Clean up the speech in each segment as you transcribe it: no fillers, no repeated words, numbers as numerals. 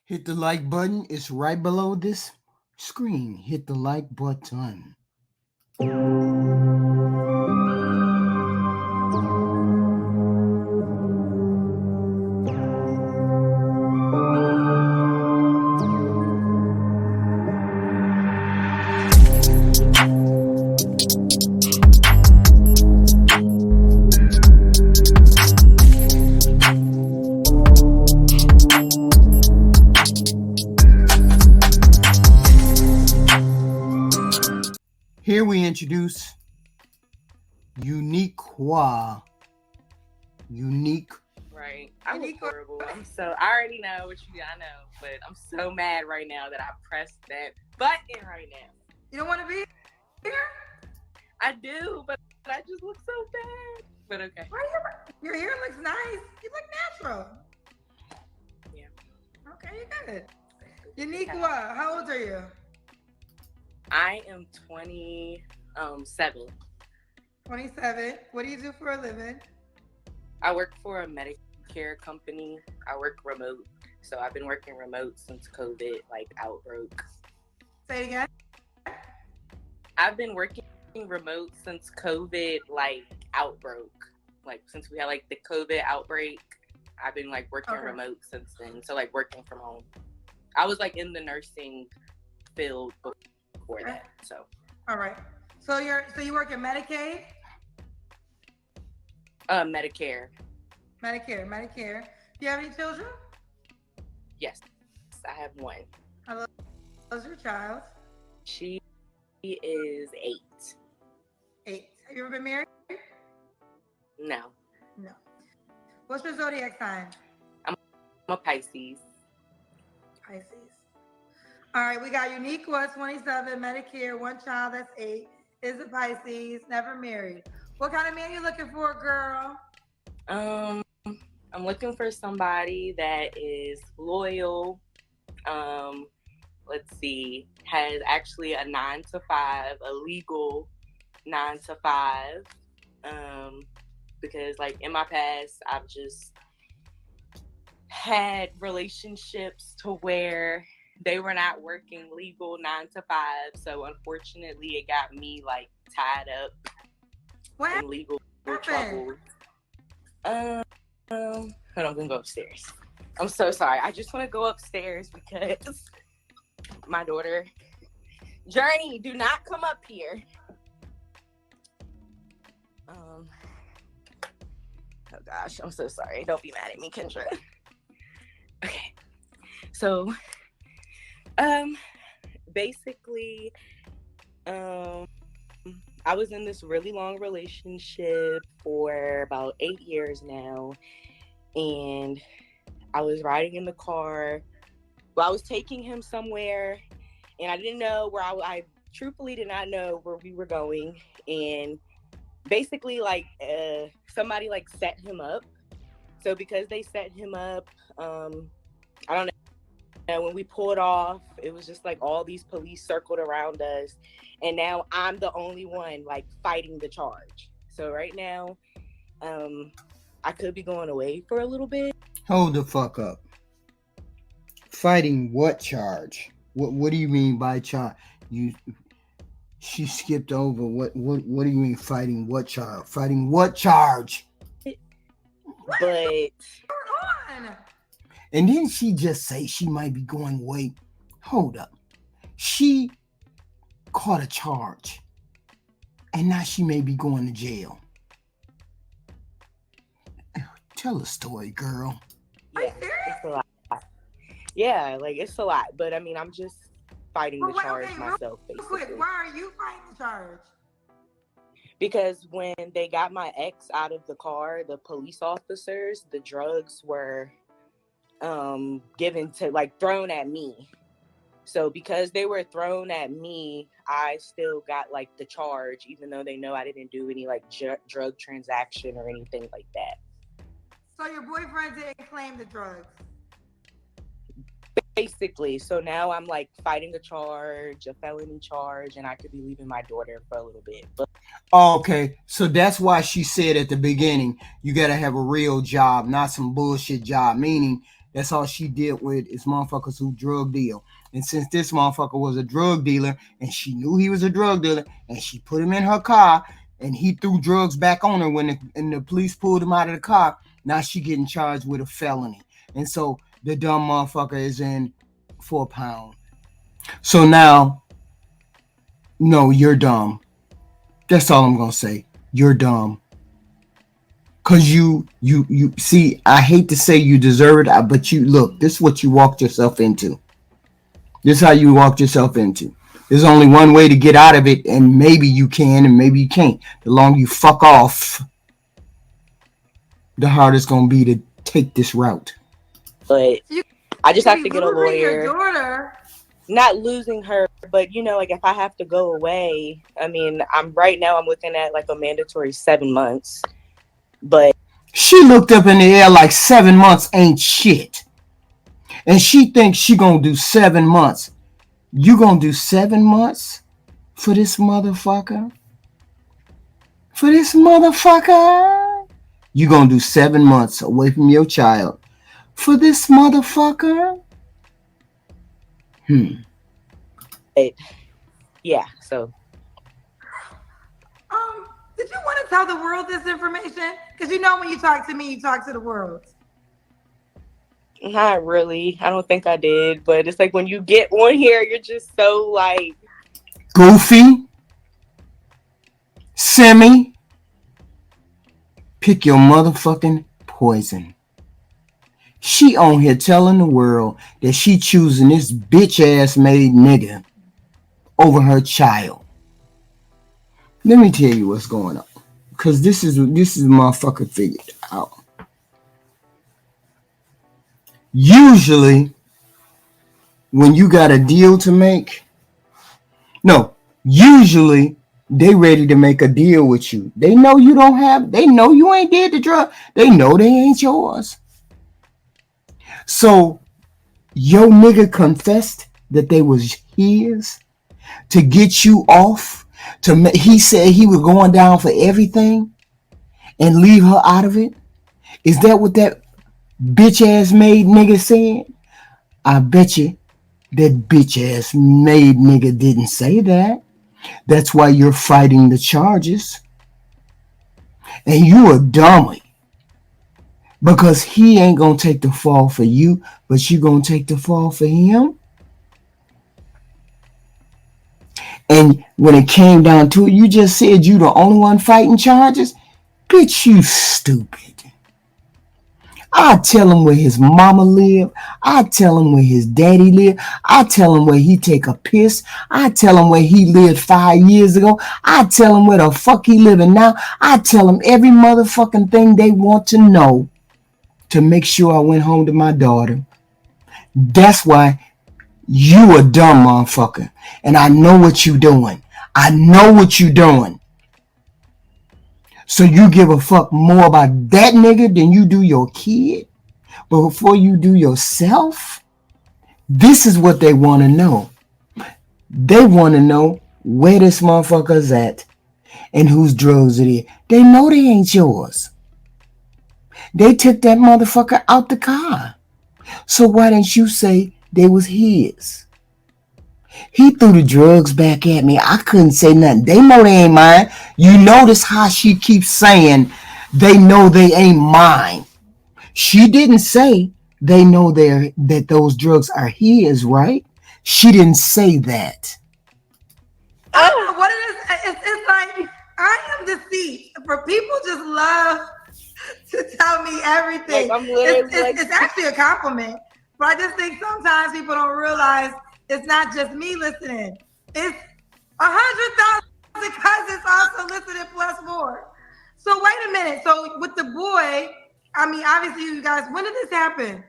Hit the like button. It's right below this screen. Hit the like button. Here we introduce Uniqua. Unique. Right. I look horrible. I already know what you I know, but I'm so mad right now that I pressed that button right now. You don't want to be here? I do, but I just look so bad. But okay. Your hair looks nice. You look natural. Yeah. Okay, you're good. Uniqua, how old are you? I am 27. 27. What do you do for a living? I work for a Medicare company. I work remote. So I've been working remote since COVID outbroke. Say it again. I've been working remote since COVID outbroke. Since we had the COVID outbreak, I've been working remote since then. So working from home. I was in the nursing field before that. So all right. So you work in Medicaid? Medicare. Medicare. Do you have any children? Yes, I have one. How old is your child? She is 8. 8. Have you ever been married? No. What's your zodiac sign? I'm a Pisces. All right, we got Uniqua, 27, Medicare, one child, that's 8, is a Pisces, never married. What kind of man you looking for, girl? I'm looking for somebody that is loyal. Let's see, has actually a 9 to 5, a legal 9 to 5. Because in my past, I've just had relationships to where they were not working legal 9 to 5. So unfortunately, it got me tied up in legal trouble. Hold on, I'm gonna go upstairs. I'm so sorry. I just want to go upstairs because my daughter, Journey, do not come up here. Oh gosh, I'm so sorry. Don't be mad at me, Kendra. Okay. So, basically, I was in this really long relationship for about 8 years now, and I was riding in the car. Well, I was taking him somewhere, and I didn't know where I truthfully did not know where we were going, and basically, somebody set him up. So because they set him up, I don't know. And when we pulled off, it was just all these police circled around us. And now I'm the only one fighting the charge. So right now, I could be going away for a little bit. Hold the fuck up. Fighting what charge? What do you mean by charge? She skipped over. What do you mean fighting what charge? Fighting what charge? But and then she just say she might be going away. Hold up. She caught a charge. And now she may be going to jail. Tell the story, girl. Yeah, it's a lot. Yeah, it's a lot. But I mean, I'm just fighting the charge myself, basically. Quick, why are you fighting the charge? Because when they got my ex out of the car, the police officers, the drugs were given to thrown at me. So because they were thrown at me, I still got the charge, even though they know I didn't do any drug transaction or anything like that. So your boyfriend didn't claim the drugs? Basically. So now I'm fighting a charge, a felony charge, and I could be leaving my daughter for a little bit. But okay, so that's why she said at the beginning, you got to have a real job, not some bullshit job, meaning That's all she did with is motherfuckers who drug deal. And since this motherfucker was a drug dealer and she knew he was a drug dealer and she put him in her car and he threw drugs back on her when the police pulled him out of the car, now she getting charged with a felony. And so the dumb motherfucker is in for a pound. So now, no, you're dumb. That's all I'm gonna say. You're dumb. Cause you see, I hate to say you deserve it, but you look, this is what you walked yourself into. This is how you walked yourself into. There's only one way to get out of it, and maybe you can and maybe you can't. The longer you fuck off, the harder it's gonna be to take this route. But I just have to get a losing your lawyer. daughter. Not losing her, but like if I have to go away, I mean, I'm looking at like a mandatory 7 months. But she looked up in the air like 7 months ain't shit. And she thinks she gonna do 7 months. You gonna do 7 months for this motherfucker? For this motherfucker? You gonna do 7 months away from your child for this motherfucker? Yeah, so. Did you want to tell the world this information? Because when you talk to me, you talk to the world. Not really. I don't think I did. But it's like when you get on here, you're just so like... goofy. Semi. Pick your motherfucking poison. She on here telling the world that she choosing this bitch-ass made nigga over her child. Let me tell you what's going on. Because this is motherfucker figured out. Usually, when you got a deal to make, usually they ready to make a deal with you. They know you don't have, they know you ain't did the drug. They know they ain't yours. So, your nigga confessed that they was his to get you off. He said he was going down for everything and leave her out of it. Is that what that bitch ass made nigga said? I bet you that bitch ass made nigga didn't say that. That's why you're fighting the charges. And you a dummy. Because he ain't gonna take the fall for you, but you gonna take the fall for him. And when it came down to it, you just said you the only one fighting charges? Bitch, you stupid. I tell him where his mama live. I tell him where his daddy live. I tell him where he take a piss. I tell him where he lived 5 years ago. I tell him where the fuck he living now. I tell him every motherfucking thing they want to know to make sure I went home to my daughter. That's why you a dumb motherfucker. And I know what you doing. I know what you doing. So you give a fuck more about that nigga than you do your kid? But before you do yourself? This is what they want to know. They want to know where this motherfucker's at and whose drugs it is. They know they ain't yours. They took that motherfucker out the car. So why didn't you say they was his? He threw the drugs back at me. I couldn't say nothing. They know they ain't mine. You notice how she keeps saying they know they ain't mine. She didn't say they know that those drugs are his, right? She didn't say that. I don't know what it is. It's like I am deceived. For people just love to tell me everything. Like, I'm literally it's actually a compliment. But I just think sometimes people don't realize it's not just me listening. It's 100,000 cousins also listening plus more. So wait a minute. So with the boy, I mean, obviously you guys, when did this happen?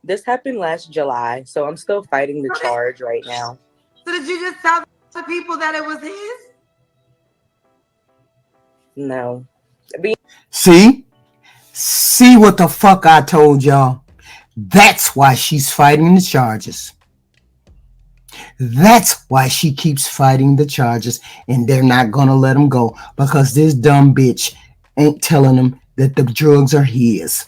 This happened last July, so I'm still fighting the charge right now. So did you just tell the people that it was his? No. See what the fuck I told y'all? That's why she's fighting the charges. That's why she keeps fighting the charges, and they're not gonna let him go because this dumb bitch ain't telling him that the drugs are his.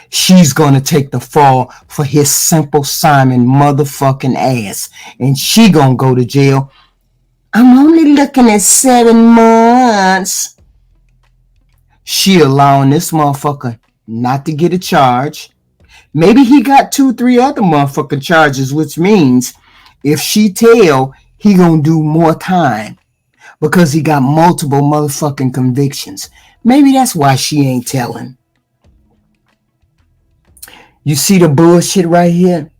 She's gonna take the fall for his Simple Simon motherfucking ass. And she gonna go to jail. I'm only looking at 7 months. She allowing this motherfucker not to get a charge. Maybe he got 2, 3 other motherfucking charges, which means if she tell, he gonna do more time because he got multiple motherfucking convictions. Maybe that's why she ain't telling. You see the bullshit right here?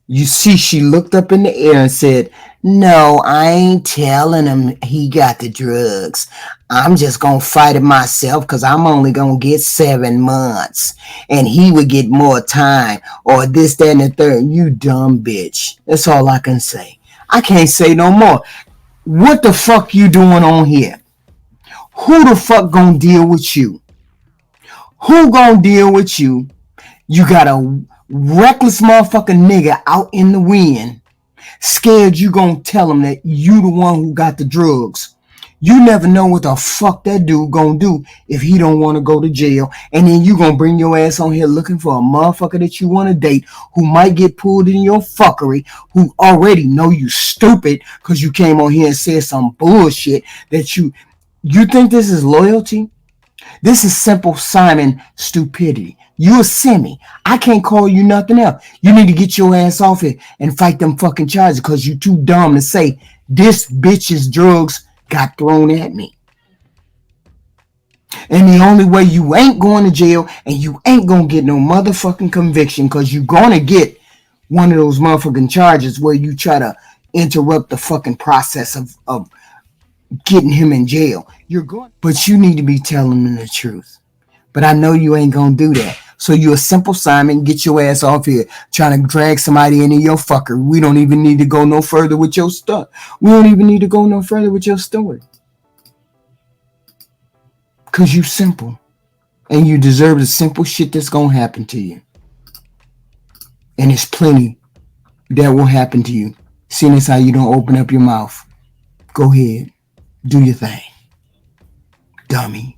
You see she looked up in the air and said, no, I ain't telling him he got the drugs. I'm just going to fight it myself because I'm only going to get 7 months. And he would get more time or this, that, and the third. You dumb bitch. That's all I can say. I can't say no more. What the fuck you doing on here? Who the fuck gonna deal with you? Who gonna deal with you? You got a reckless motherfucking nigga out in the wind, scared you gonna tell him that you the one who got the drugs. You never know what the fuck that dude gonna do if he don't want to go to jail. And then you gonna bring your ass on here looking for a motherfucker that you want to date who might get pulled in your fuckery, who already know you stupid because you came on here and said some bullshit that you think this is loyalty? This is Simple Simon stupidity. You a semi. I can't call you nothing else. You need to get your ass off here and fight them fucking charges because you too dumb to say this bitch's drugs got thrown at me. And the only way you ain't going to jail and you ain't going to get no motherfucking conviction because you going to get one of those motherfucking charges where you try to interrupt the fucking process of getting him in jail. But you need to be telling him the truth. But I know you ain't gonna do that. So you a Simple Simon, get your ass off here trying to drag somebody into your fucker. We don't even need to go no further with your stuff. We don't even need to go no further with your story. Cause you simple. And you deserve the simple shit that's gonna happen to you. And there's plenty that will happen to you. Seeing as how you don't open up your mouth. Go ahead. Do your thing. Dummy.